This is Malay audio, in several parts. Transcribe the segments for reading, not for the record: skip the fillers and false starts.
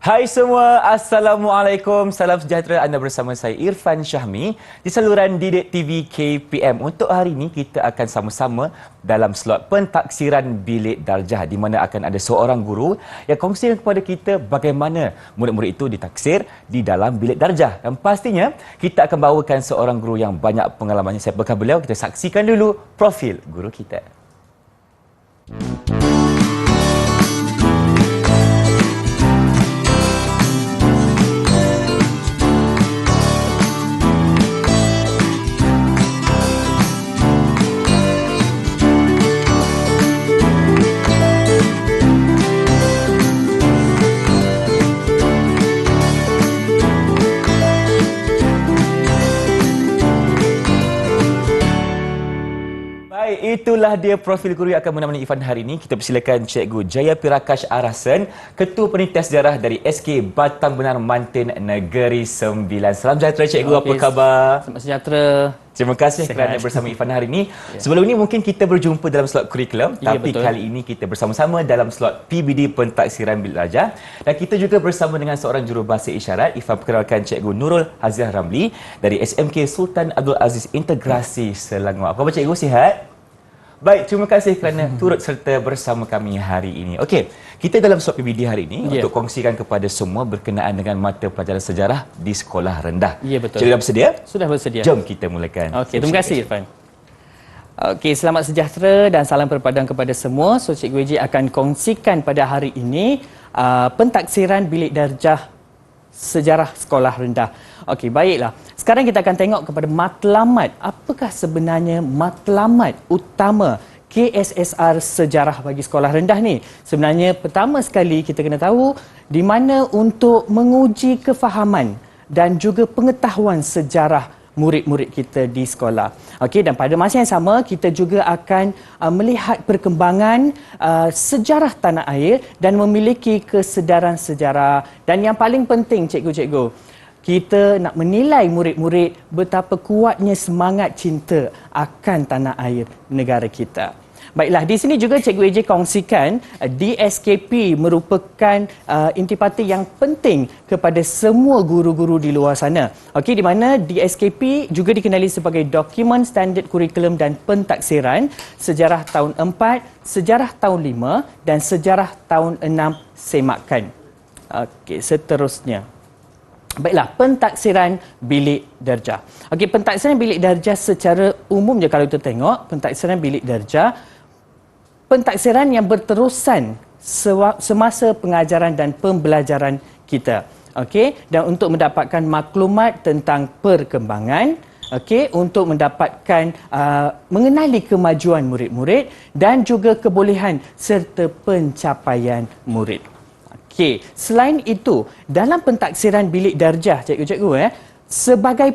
Hai semua, Assalamualaikum. Salam sejahtera, anda bersama saya Irfan Syahmi di saluran Didik TV KPM. Untuk hari ini kita akan sama-sama dalam slot pentaksiran bilik darjah di mana akan ada seorang guru yang kongsikan kepada kita bagaimana murid-murid itu ditaksir di dalam bilik darjah. Dan pastinya kita akan bawakan seorang guru yang banyak pengalamannya. Siapakah beliau? Kita saksikan dulu profil guru kita. Itulah dia profil guru yang akan menemani Irfan hari ini. Kita persilakan Cikgu Jaya Pirakash Arasan, Ketua Penitia Sejarah dari SK Batang Benar Mantin Negeri Sembilan. Salam sejahtera Cikgu, apa khabar? Selamat sejahtera. Terima kasih kerana bersama Irfan hari ini. Sebelum ini mungkin kita berjumpa dalam slot kurikulum, tapi betul. kali ini kita bersama-sama dalam slot PBD Pentaksiran Bilik Darjah. Dan kita juga bersama dengan seorang jurubahasa isyarat. Irfan perkenalkan Cikgu Nurul Haziah Ramli dari SMK Sultan Abdul Aziz Integrasi Selangor. Apa khabar Cikgu, sihat? Baik, terima kasih kerana turut serta bersama kami hari ini. Okey, kita dalam slot PBD hari ini untuk kongsikan kepada semua berkenaan dengan mata pelajaran sejarah di sekolah rendah. Ya, betul. Sudah bersedia? Sudah bersedia. Jom kita mulakan. Okey, terima kasih Irfan. Okey, selamat sejahtera dan salam perpaduan kepada semua. So, Cikgu Eji akan kongsikan pada hari ini pentaksiran bilik darjah sejarah sekolah rendah. Okey, baiklah. Sekarang kita akan tengok kepada matlamat. Apakah sebenarnya matlamat utama KSSR sejarah bagi sekolah rendah ni? Sebenarnya pertama sekali kita kena tahu di mana untuk menguji kefahaman dan juga pengetahuan sejarah murid-murid kita di sekolah. Okey, dan pada masa yang sama kita juga akan melihat perkembangan sejarah tanah air dan memiliki kesedaran sejarah. Dan yang paling penting cikgu-cikgu, kita nak menilai murid-murid betapa kuatnya semangat cinta akan tanah air negara kita. Baiklah, di sini juga Cikgu AJ kongsikan DSKP merupakan intipati yang penting kepada semua guru-guru di luar sana. Okey, di mana DSKP juga dikenali sebagai Dokumen Standard Kurikulum dan Pentaksiran Sejarah Tahun 4, Sejarah Tahun 5 dan Sejarah Tahun 6 Semakan. Okey, seterusnya. Baiklah, pentaksiran bilik darjah. Okey, pentaksiran bilik darjah secara umum je kalau kita tengok, pentaksiran bilik darjah, pentaksiran yang berterusan semasa pengajaran dan pembelajaran kita. Okey, dan untuk mendapatkan maklumat tentang perkembangan, okey, untuk mendapatkan mengenali kemajuan murid-murid dan juga kebolehan serta pencapaian murid. Okey, selain itu, dalam pentaksiran bilik darjah, cikgu-cikgu, sebagai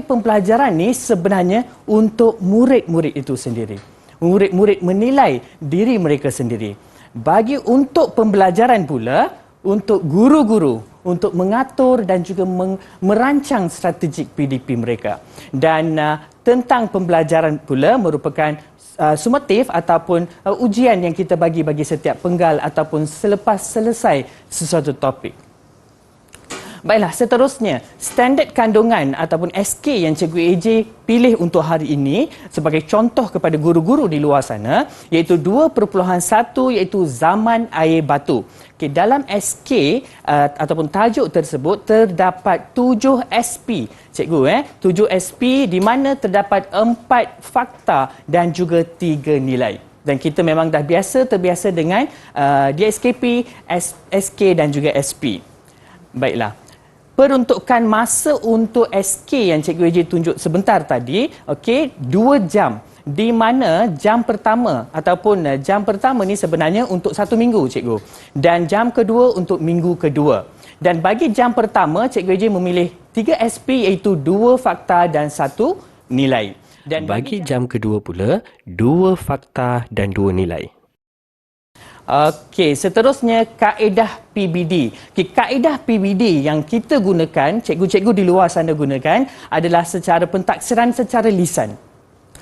pembelajaran ni sebenarnya untuk murid-murid itu sendiri. Murid-murid menilai diri mereka sendiri. Bagi untuk pembelajaran pula, untuk guru-guru, untuk mengatur dan juga merancang strategik PDP mereka. Dan tentang pembelajaran pula merupakan sumatif ataupun ujian yang kita bagi setiap penggal ataupun selepas selesai sesuatu topik. Baiklah, seterusnya, standard kandungan ataupun SK yang Cikgu AJ pilih untuk hari ini sebagai contoh kepada guru-guru di luar sana iaitu 2.1 iaitu zaman air batu. Okay, dalam SK ataupun tajuk tersebut terdapat 7 SP. Cikgu, 7 SP di mana terdapat 4 fakta dan juga 3 nilai. Dan kita memang dah terbiasa dengan DSKP, SK dan juga SP. Baiklah. Peruntukan masa untuk SK yang Cikgu AJ tunjuk sebentar tadi, okey, 2 jam. Di mana jam pertama ni sebenarnya untuk 1 minggu, Cikgu. Dan jam kedua untuk minggu kedua. Dan bagi jam pertama, Cikgu AJ memilih 3 SP iaitu 2 fakta dan 1 nilai. Dan bagi jam kedua pula, 2 fakta dan 2 nilai. Okey, seterusnya kaedah PBD. Kaedah PBD yang kita gunakan, cikgu-cikgu di luar sana gunakan adalah secara pentaksiran secara lisan.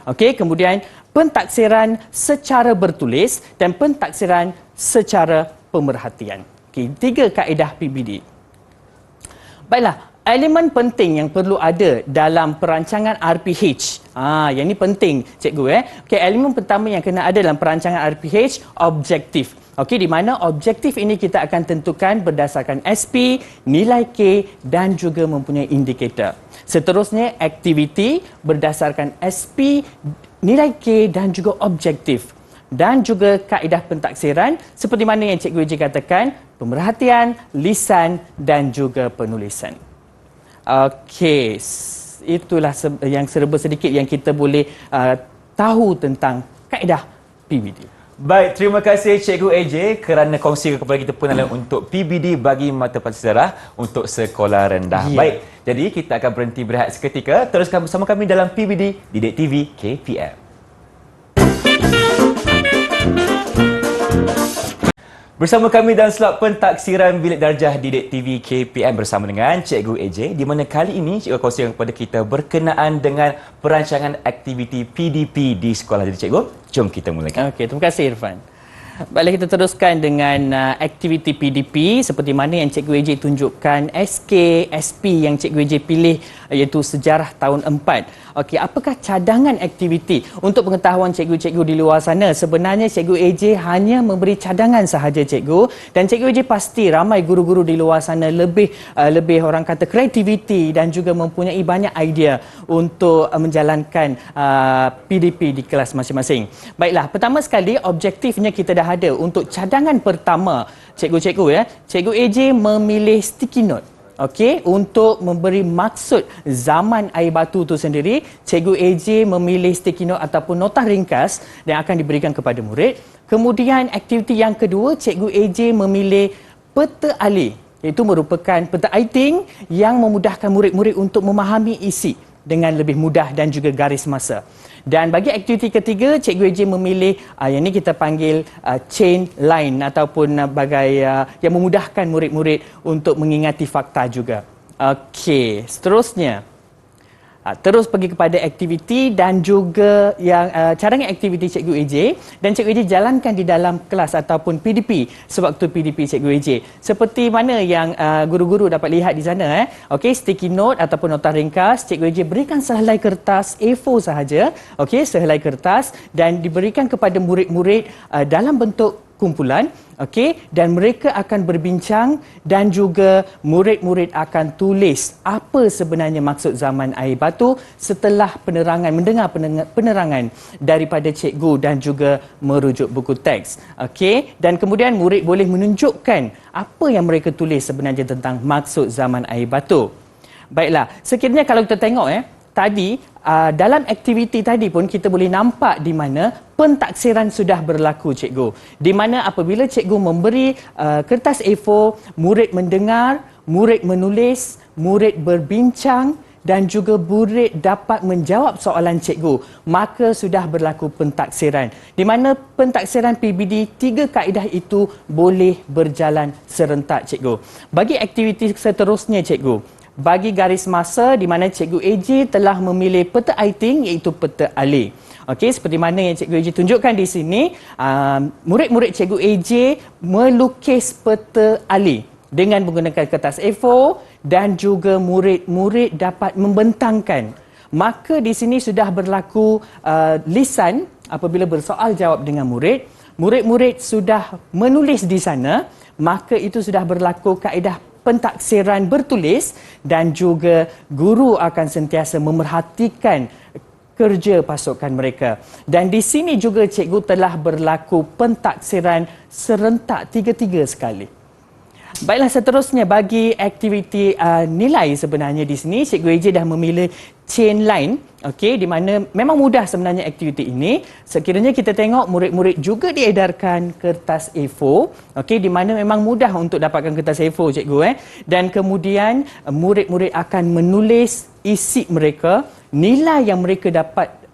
Okey, kemudian pentaksiran secara bertulis dan pentaksiran secara pemerhatian. Okey, 3 kaedah PBD. Baiklah, elemen penting yang perlu ada dalam perancangan RPH. Yang ini penting, cikgu. Okey, elemen pertama yang kena ada dalam perancangan RPH, objektif. Okey, di mana objektif ini kita akan tentukan berdasarkan SP, nilai K dan juga mempunyai indikator. Seterusnya, aktiviti berdasarkan SP, nilai K dan juga objektif. Dan juga kaedah pentaksiran seperti mana yang Cikgu Eji katakan, pemerhatian, lisan dan juga penulisan. Okey, itulah yang serba sedikit yang kita boleh tahu tentang kaedah PBD. Baik, terima kasih Cikgu AJ kerana kongsi kepada kita pengenalan untuk PBD bagi mata pelajaran sejarah untuk sekolah rendah. Ya. Baik, jadi kita akan berhenti berehat seketika. Teruskan bersama kami dalam PBD Didik TV KPM. Bersama kami dalam slot pentaksiran Bilik Darjah Didik TV KPM bersama dengan Cikgu AJ, di mana kali ini cikgu kongsikan kepada kita berkenaan dengan perancangan aktiviti PDP di sekolah. Jadi cikgu, jom kita mulakan. Okey, terima kasih Irfan. Baiklah, kita teruskan dengan aktiviti PDP seperti mana yang Cikgu AJ tunjukkan, SK, SP yang Cikgu AJ pilih iaitu sejarah tahun 4. Okey, apakah cadangan aktiviti? Untuk pengetahuan cikgu-cikgu di luar sana, sebenarnya Cikgu AJ hanya memberi cadangan sahaja cikgu, dan Cikgu AJ pasti ramai guru-guru di luar sana lebih orang kata kreativiti dan juga mempunyai banyak idea untuk menjalankan PDP di kelas masing-masing. Baiklah, pertama sekali objektifnya kita dah ada. Untuk cadangan pertama, cikgu-cikgu Cikgu AJ memilih sticky note. Okey, untuk memberi maksud zaman air batu itu sendiri, Cikgu AJ memilih sticky note ataupun nota ringkas yang akan diberikan kepada murid. Kemudian aktiviti yang kedua, Cikgu AJ memilih peta alih, iaitu merupakan peta iting yang memudahkan murid-murid untuk memahami isi dengan lebih mudah dan juga garis masa. Dan bagi aktiviti ketiga, Cikgu AJ memilih yang ini kita panggil chain line ataupun bagai yang memudahkan murid-murid untuk mengingati fakta juga. Okey, seterusnya. Terus pergi kepada aktiviti dan juga yang cadangan aktiviti Cikgu AJ, dan Cikgu AJ jalankan di dalam kelas ataupun PDP sewaktu PDP Cikgu AJ. Seperti mana yang guru-guru dapat lihat di sana. Okey, sticky note ataupun nota ringkas, Cikgu AJ berikan sehelai kertas A4 sahaja. Okey, sehelai kertas dan diberikan kepada murid-murid dalam bentuk kumpulan. Okey, dan mereka akan berbincang dan juga murid-murid akan tulis apa sebenarnya maksud zaman air batu setelah mendengar penerangan daripada cikgu dan juga merujuk buku teks. Okey, dan kemudian murid boleh menunjukkan apa yang mereka tulis sebenarnya tentang maksud zaman air batu. Baiklah, sekiranya kalau kita tengok tadi dalam aktiviti tadi pun kita boleh nampak di mana pentaksiran sudah berlaku cikgu. Di mana apabila cikgu memberi kertas A4, murid mendengar, murid menulis, murid berbincang dan juga murid dapat menjawab soalan cikgu, maka sudah berlaku pentaksiran. Di mana pentaksiran PBD, 3 kaedah itu boleh berjalan serentak cikgu. Bagi aktiviti seterusnya cikgu, bagi garis masa di mana Cikgu AJ telah memilih peta iting iaitu peta alih. Okey, seperti mana yang Cikgu AJ tunjukkan di sini, murid-murid Cikgu AJ melukis peta alih dengan menggunakan kertas A4 dan juga murid-murid dapat membentangkan. Maka di sini sudah berlaku lisan apabila bersoal jawab dengan murid. Murid-murid sudah menulis di sana, maka itu sudah berlaku kaedah pentaksiran bertulis dan juga guru akan sentiasa memerhatikan kerja pasukan mereka. Dan di sini juga cikgu telah berlaku pentaksiran serentak 3-3 sekali. Baiklah, seterusnya bagi aktiviti nilai sebenarnya di sini Cikgu AJ dah memilih chain line, okey, di mana memang mudah sebenarnya aktiviti ini. Sekiranya kita tengok murid-murid juga diedarkan kertas A4, okey, di mana memang mudah untuk dapatkan kertas A4 cikgu dan kemudian murid-murid akan menulis isi mereka, nilai yang mereka dapat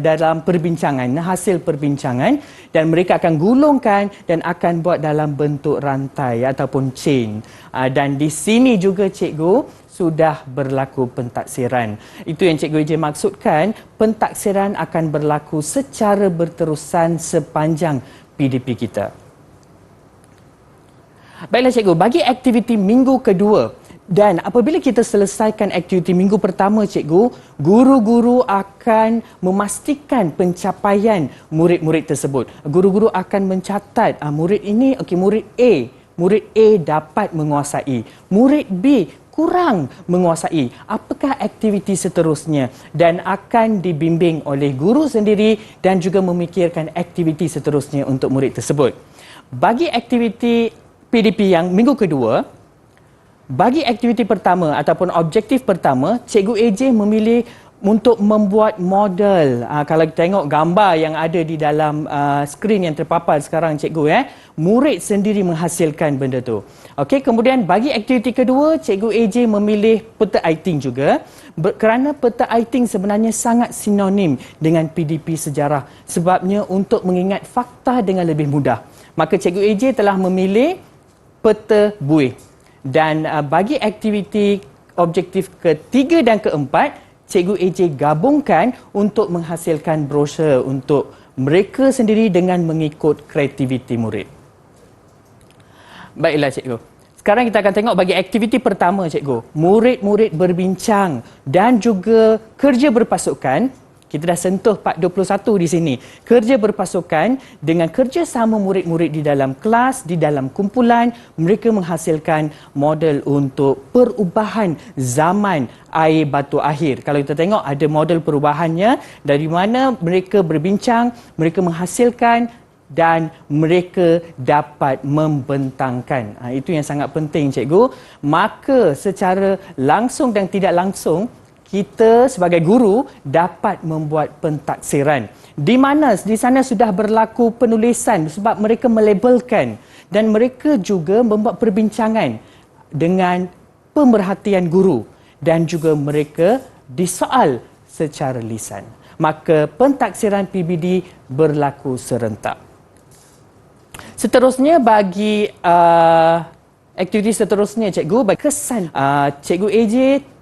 dalam perbincangan, hasil perbincangan, dan mereka akan gulungkan dan akan buat dalam bentuk rantai ataupun chain. Dan di sini juga cikgu sudah berlaku pentaksiran. Itu yang Cikgu AJ maksudkan, pentaksiran akan berlaku secara berterusan sepanjang PDP kita. Baiklah cikgu, bagi aktiviti minggu kedua dan apabila kita selesaikan aktiviti minggu pertama cikgu, guru-guru akan memastikan pencapaian murid-murid tersebut. Guru-guru akan mencatat murid ini, murid A dapat menguasai, murid B kurang menguasai. Apakah aktiviti seterusnya? Dan akan dibimbing oleh guru sendiri dan juga memikirkan aktiviti seterusnya untuk murid tersebut. Bagi aktiviti PDP yang minggu kedua, bagi aktiviti pertama ataupun objektif pertama, Cikgu AJ memilih untuk membuat model. Kalau kita tengok gambar yang ada di dalam skrin yang terpapar sekarang cikgu, murid sendiri menghasilkan benda tu. Okey, kemudian bagi aktiviti kedua, Cikgu AJ memilih peta iting juga kerana peta iting sebenarnya sangat sinonim dengan PDP sejarah sebabnya untuk mengingat fakta dengan lebih mudah. Maka Cikgu AJ telah memilih peta buih. Dan bagi aktiviti objektif ketiga dan keempat, Cikgu AJ gabungkan untuk menghasilkan brosur untuk mereka sendiri dengan mengikut kreativiti murid. Baiklah cikgu. Sekarang kita akan tengok bagi aktiviti pertama cikgu. Murid-murid berbincang dan juga kerja berpasukan. Kita dah sentuh part 21 di sini. Kerja berpasukan dengan kerjasama murid-murid di dalam kelas, di dalam kumpulan, mereka menghasilkan model untuk perubahan zaman air batu akhir. Kalau kita tengok ada model perubahannya dari mana mereka berbincang, mereka menghasilkan dan mereka dapat membentangkan. Itu yang sangat penting cikgu. Maka secara langsung dan tidak langsung, kita sebagai guru dapat membuat pentaksiran. Di mana di sana sudah berlaku penulisan sebab mereka melabelkan dan mereka juga membuat perbincangan dengan pemerhatian guru dan juga mereka disoal secara lisan. Maka pentaksiran PBD berlaku serentak. Seterusnya bagi aktiviti seterusnya cikgu, bagi kesan Cikgu AJ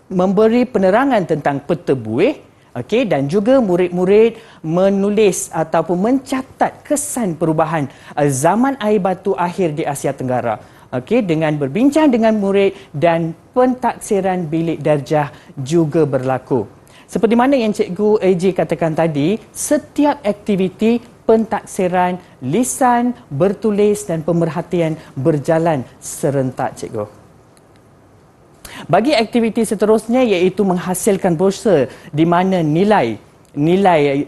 memberi penerangan tentang peta buih, okey, dan juga murid-murid menulis ataupun mencatat kesan perubahan zaman air batu akhir di Asia Tenggara. Okey, dengan berbincang dengan murid dan pentaksiran bilik darjah juga berlaku. Seperti mana yang Cikgu AJ katakan tadi, setiap aktiviti pentaksiran, lisan, bertulis dan pemerhatian berjalan serentak cikgu. Bagi aktiviti seterusnya iaitu menghasilkan brosur di mana nilai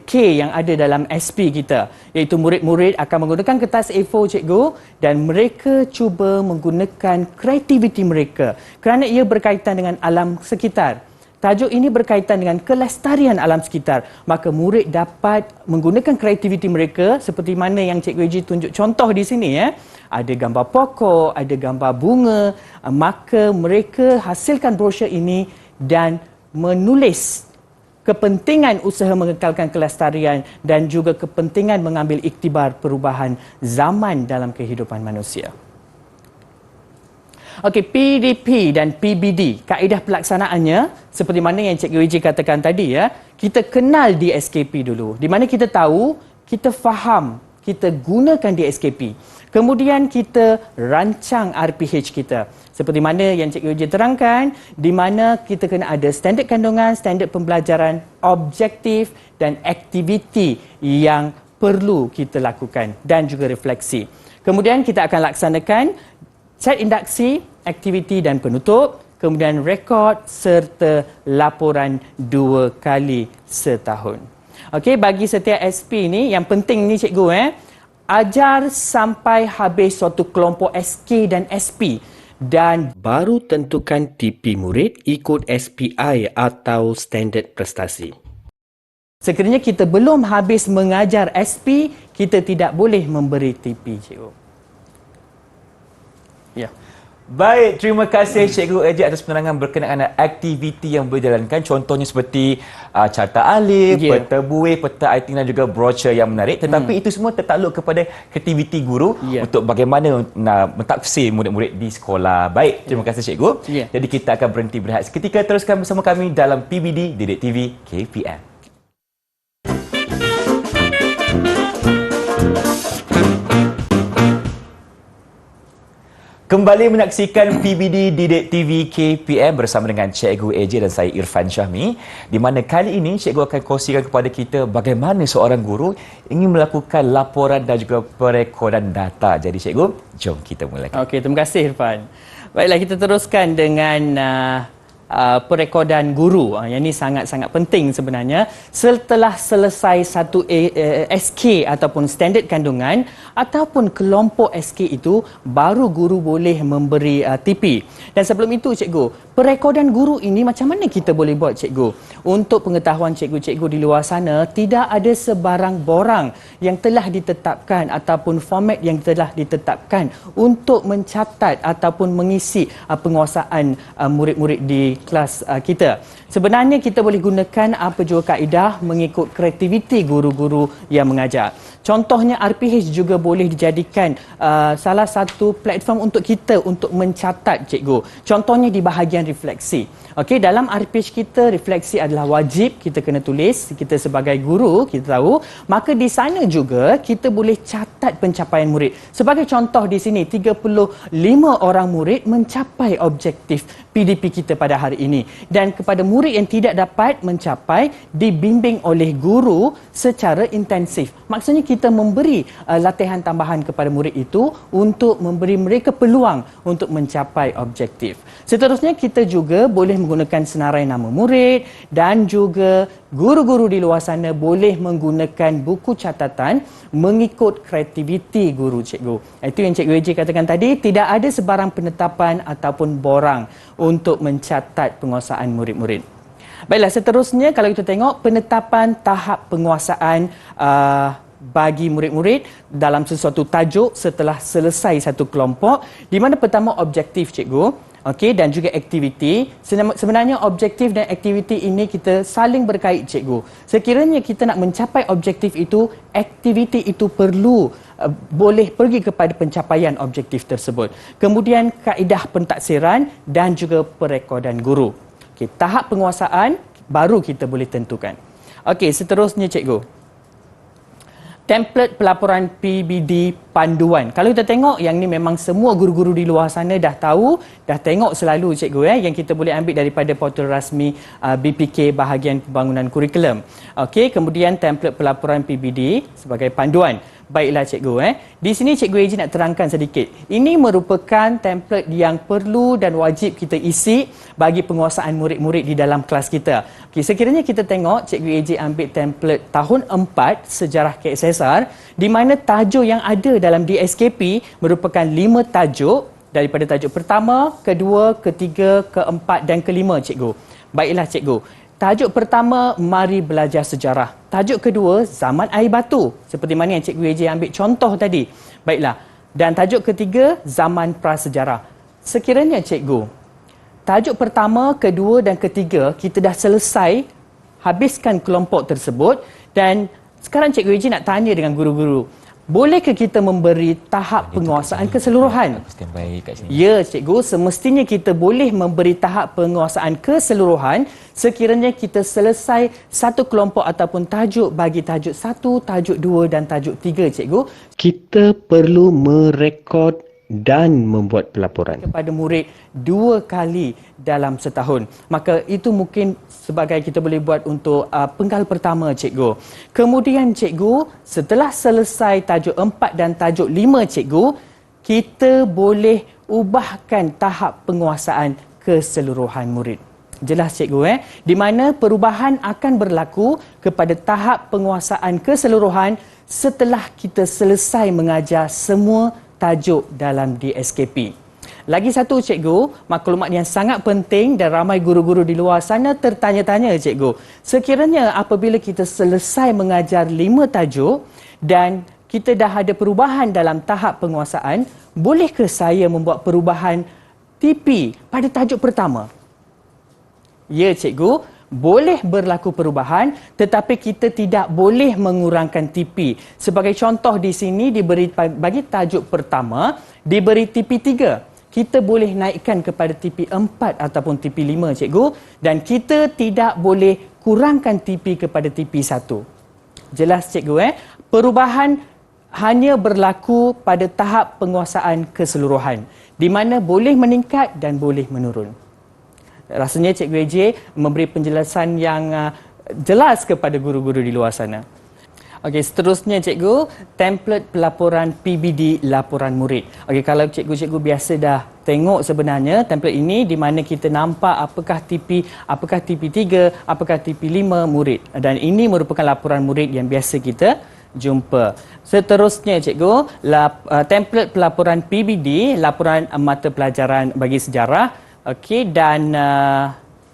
K yang ada dalam SP kita iaitu murid-murid akan menggunakan kertas A4 cikgu dan mereka cuba menggunakan kreativiti mereka kerana ia berkaitan dengan alam sekitar. Tajuk ini berkaitan dengan kelestarian alam sekitar. Maka murid dapat menggunakan kreativiti mereka seperti mana yang Cikgu AJ tunjuk contoh di sini. Ada gambar pokok, ada gambar bunga. Maka mereka hasilkan brosur ini dan menulis kepentingan usaha mengekalkan kelestarian dan juga kepentingan mengambil iktibar perubahan zaman dalam kehidupan manusia. Okey, PDP dan PBD, kaedah pelaksanaannya seperti mana yang Cikgu AJ katakan tadi kita kenal DSKP dulu. Di mana kita tahu, kita faham, kita gunakan DSKP. Kemudian kita rancang RPH kita. Seperti mana yang Cikgu AJ terangkan, di mana kita kena ada standard kandungan, standard pembelajaran, objektif dan aktiviti yang perlu kita lakukan dan juga refleksi. Kemudian kita akan laksanakan set induksi, aktiviti dan penutup, kemudian rekod serta laporan 2 kali setahun. Okey, bagi setiap SP ni, yang penting ni cikgu, ajar sampai habis suatu kelompok SK dan SP dan Baru tentukan TP murid ikut SPI atau standard prestasi. sekiranya kita belum habis mengajar SP, kita tidak boleh memberi TP cikgu. Ya. Baik, terima kasih Cikgu AJ atas penerangan berkenaan aktiviti yang berjalankan. Contohnya seperti carta alif, peta buih, peta iting dan juga brosur yang menarik. Tetapi itu semua tertakluk kepada aktiviti guru untuk bagaimana mentaksir murid-murid di sekolah. Baik, terima kasih Cikgu. Jadi kita akan berhenti berehat seketika. Teruskan bersama kami dalam PBD Didik TV KPM. Kembali menyaksikan PBD Didik TV KPM bersama dengan Cikgu AJ dan saya Irfan Syahmi, di mana kali ini Cikgu akan kongsikan kepada kita bagaimana seorang guru ingin melakukan laporan dan juga perekodan data. Jadi Cikgu, jom kita mulakan. Okey, terima kasih Irfan. Baiklah, kita teruskan dengan perekodan guru. Yang ini sangat-sangat penting sebenarnya. Setelah selesai satu SK ataupun standard kandungan ataupun kelompok SK itu, baru guru boleh memberi TP. Dan sebelum itu cikgu, perekodan guru ini macam mana kita boleh buat cikgu? Untuk pengetahuan cikgu-cikgu di luar sana, tidak ada sebarang borang yang telah ditetapkan ataupun format yang telah ditetapkan untuk mencatat ataupun mengisi penguasaan murid-murid di kelas kita. Sebenarnya kita boleh gunakan apa jua kaedah mengikut kreativiti guru-guru yang mengajar. Contohnya RPH juga boleh dijadikan salah satu platform untuk kita untuk mencatat cikgu. Contohnya di bahagian refleksi. Okey, dalam RPH kita refleksi adalah wajib kita kena tulis. Kita sebagai guru kita tahu, maka di sana juga kita boleh catat pencapaian murid. Sebagai contoh di sini 35 orang murid mencapai objektif PDP kita pada hari ini, dan kepada murid yang tidak dapat mencapai dibimbing oleh guru secara intensif. Maksudnya kita memberi latihan tambahan kepada murid itu untuk memberi mereka peluang untuk mencapai objektif. Seterusnya kita juga boleh menggunakan senarai nama murid, dan juga guru-guru di luar sana boleh menggunakan buku catatan mengikut kreativiti guru cikgu. Itu yang Cikgu AJ katakan tadi, tidak ada sebarang penetapan ataupun borang untuk mencatat penguasaan murid-murid. Baiklah, seterusnya kalau kita tengok penetapan tahap penguasaan bagi murid-murid dalam sesuatu tajuk setelah selesai satu kelompok, di mana pertama objektif cikgu. Okey, dan juga aktiviti. Sebenarnya objektif dan aktiviti ini kita saling berkait cikgu. Sekiranya kita nak mencapai objektif itu, aktiviti itu perlu boleh pergi kepada pencapaian objektif tersebut. Kemudian kaedah pentaksiran dan juga perekodan guru. Okey, tahap penguasaan baru kita boleh tentukan. Okey, seterusnya cikgu. Template pelaporan PBD panduan. Kalau kita tengok, yang ni memang semua guru-guru di luar sana dah tahu, dah tengok selalu cikgu yang kita boleh ambil daripada portal rasmi BPK bahagian pembangunan kurikulum. Okey, kemudian template pelaporan PBD sebagai panduan. Baiklah cikgu, di sini Cikgu AJ nak terangkan sedikit. Ini merupakan template yang perlu dan wajib kita isi bagi penguasaan murid-murid di dalam kelas kita. Okey, sekiranya kita tengok Cikgu AJ ambil template tahun 4 sejarah KSSR, di mana tajuk yang ada dalam DSKP merupakan 5 tajuk, daripada tajuk pertama, kedua, ketiga, keempat dan kelima cikgu. Baiklah cikgu. Tajuk pertama, mari belajar sejarah. Tajuk kedua, zaman air batu. Seperti mana yang Cikgu AJ ambil contoh tadi. Baiklah. Dan tajuk ketiga, zaman prasejarah. Sekiranya cikgu, tajuk pertama, kedua dan ketiga kita dah selesai habiskan kelompok tersebut, dan sekarang Cikgu AJ nak tanya dengan guru-guru. Bolehkah kita memberi tahap penguasaan keseluruhan? Ya, cikgu, semestinya kita boleh memberi tahap penguasaan keseluruhan sekiranya kita selesai satu kelompok ataupun tajuk bagi tajuk 1, tajuk 2 dan tajuk 3, cikgu. Kita perlu merekod dan membuat pelaporan Kepada murid 2 kali dalam setahun. Maka itu mungkin sebagai kita boleh buat untuk penggal pertama cikgu. Kemudian cikgu, setelah selesai tajuk 4 dan tajuk 5 cikgu, kita boleh ubahkan tahap penguasaan keseluruhan murid. Jelas cikgu di mana perubahan akan berlaku kepada tahap penguasaan keseluruhan setelah kita selesai mengajar semua tajuk dalam DSKP. Lagi satu cikgu, maklumat yang sangat penting dan ramai guru-guru di luar sana tertanya-tanya cikgu. Sekiranya apabila kita selesai mengajar 5 tajuk dan kita dah ada perubahan dalam tahap penguasaan, bolehkah saya membuat perubahan TP pada tajuk pertama? Ya cikgu, boleh berlaku perubahan, tetapi kita tidak boleh mengurangkan TP. Sebagai contoh di sini diberi bagi tajuk pertama diberi TP 3. Kita boleh naikkan kepada TP 4 ataupun TP 5 cikgu, dan kita tidak boleh kurangkan TP kepada TP 1. Jelas cikgu Perubahan hanya berlaku pada tahap penguasaan keseluruhan. di mana boleh meningkat dan boleh menurun. Rasanya Cikgu AJ memberi penjelasan yang jelas kepada guru-guru di luar sana. Okey, seterusnya cikgu, template pelaporan PBD laporan murid. Okey, kalau cikgu-cikgu biasa dah tengok sebenarnya template ini di mana kita nampak apakah TP3, apakah TP5 murid. Dan ini merupakan laporan murid yang biasa kita jumpa. Seterusnya cikgu, template pelaporan PBD, laporan mata pelajaran bagi sejarah. Okey, dan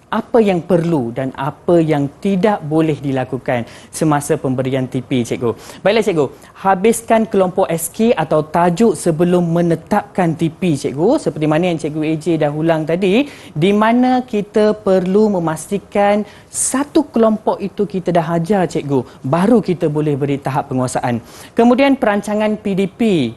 apa yang perlu dan apa yang tidak boleh dilakukan semasa pemberian TP, cikgu. Baiklah cikgu, habiskan kelompok SK atau tajuk sebelum menetapkan TP, cikgu. Seperti mana yang cikgu AJ dah ulang tadi, di mana kita perlu memastikan satu kelompok itu kita dah ajar, cikgu, baru kita boleh beri tahap penguasaan. Kemudian perancangan PDP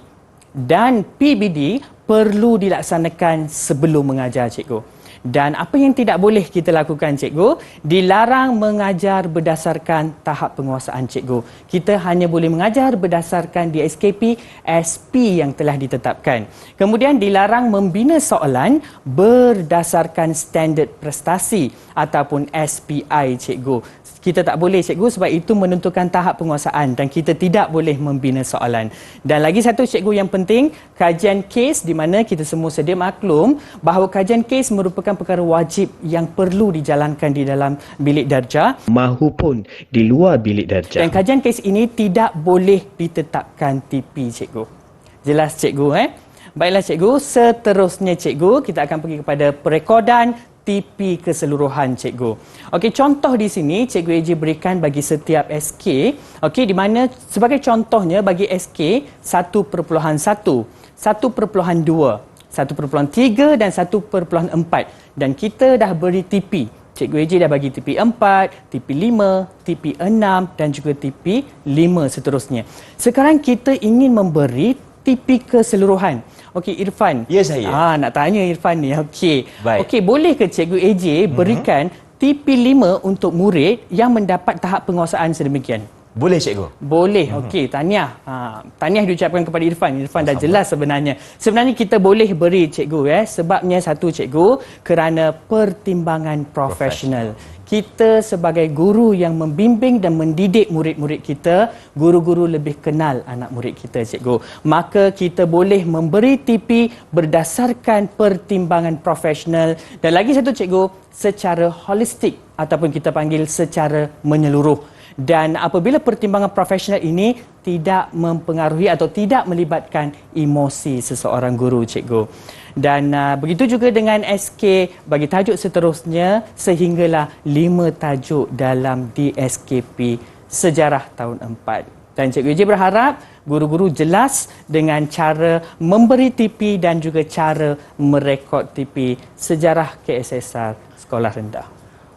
dan PBD perlu dilaksanakan sebelum mengajar, cikgu. Dan apa yang tidak boleh kita lakukan, cikgu? Dilarang mengajar berdasarkan tahap penguasaan, cikgu. Kita hanya boleh mengajar berdasarkan DSKP SP yang telah ditetapkan. Kemudian dilarang membina soalan berdasarkan standard prestasi ataupun SPI, cikgu. Kita tak boleh, cikgu, sebab itu menentukan tahap penguasaan dan kita tidak boleh membina soalan. Dan lagi satu, cikgu, yang penting, kajian kes, di mana kita semua sedia maklum bahawa kajian kes merupakan perkara wajib yang perlu dijalankan di dalam bilik darjah mahupun di luar bilik darjah. dan kajian kes ini tidak boleh ditetapkan TP, cikgu. Jelas, cikgu, Baiklah, cikgu, seterusnya, cikgu, kita akan pergi kepada perekodan TP keseluruhan, cikgu. Okey, contoh di sini cikgu AJ berikan bagi setiap SK. Okey, di mana sebagai contohnya bagi SK 1.1, 1.2, 1.3 dan 1.4, dan kita dah beri TP. Cikgu AJ dah bagi TP 4, TP 5, TP 6 dan juga TP 5 seterusnya. Sekarang kita ingin memberi TP keseluruhan. Okey, Irfan. Ya, saya. Nak tanya Irfan ni. Okey. Baik. Okey, boleh ke Cikgu AJ berikan TP5 untuk murid yang mendapat tahap penguasaan sedemikian? Boleh, cikgu. Boleh. Okey, tahniah. Tahniah diucapkan kepada Irfan. Irfan dah jelas sebenarnya. Sebenarnya kita boleh beri, cikgu, sebabnya satu, cikgu, kerana pertimbangan profesional. Kita sebagai guru yang membimbing dan mendidik murid-murid kita, guru-guru lebih kenal anak murid kita, cikgu. Maka kita boleh memberi TP berdasarkan pertimbangan profesional dan lagi satu, cikgu, secara holistik ataupun kita panggil secara menyeluruh. Dan apabila pertimbangan profesional ini tidak mempengaruhi atau tidak melibatkan emosi seseorang guru, cikgu. Dan begitu juga dengan SK bagi tajuk seterusnya sehinggalah 5 tajuk dalam DSKP Sejarah tahun 4. Dan Cikgu AJ berharap guru-guru jelas dengan cara memberi TP dan juga cara merekod TP Sejarah KSSR Sekolah Rendah.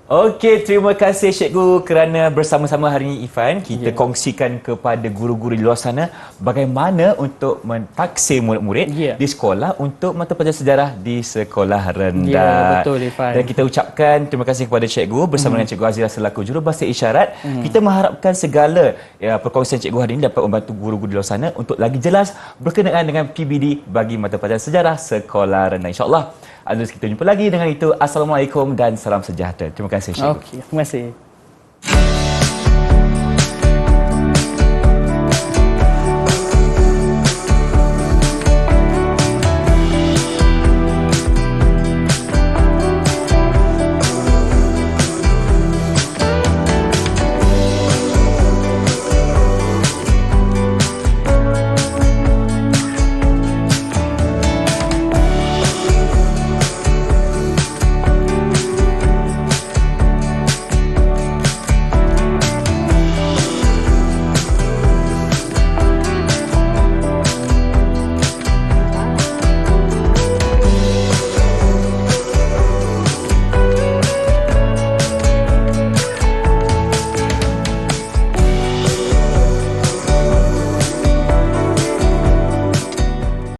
Okey, terima kasih cikgu kerana bersama-sama hari ini, Irfan. Kita kongsikan kepada guru-guru di luar sana bagaimana untuk mentaksir murid-murid di sekolah untuk mata pelajaran sejarah di sekolah rendah. Ya, betul, Irfan. Dan kita ucapkan terima kasih kepada cikgu bersama dengan Cikgu Azira selaku jurubahasa isyarat. Kita mengharapkan segala perkongsian cikgu hari ini dapat membantu guru-guru di luar sana untuk lagi jelas berkenaan dengan PBD bagi mata pelajaran sejarah sekolah rendah. InsyaAllah. Kita jumpa lagi. Dengan itu, Assalamualaikum dan salam sejahtera. Terima kasih, cikgu. Okey, terima kasih.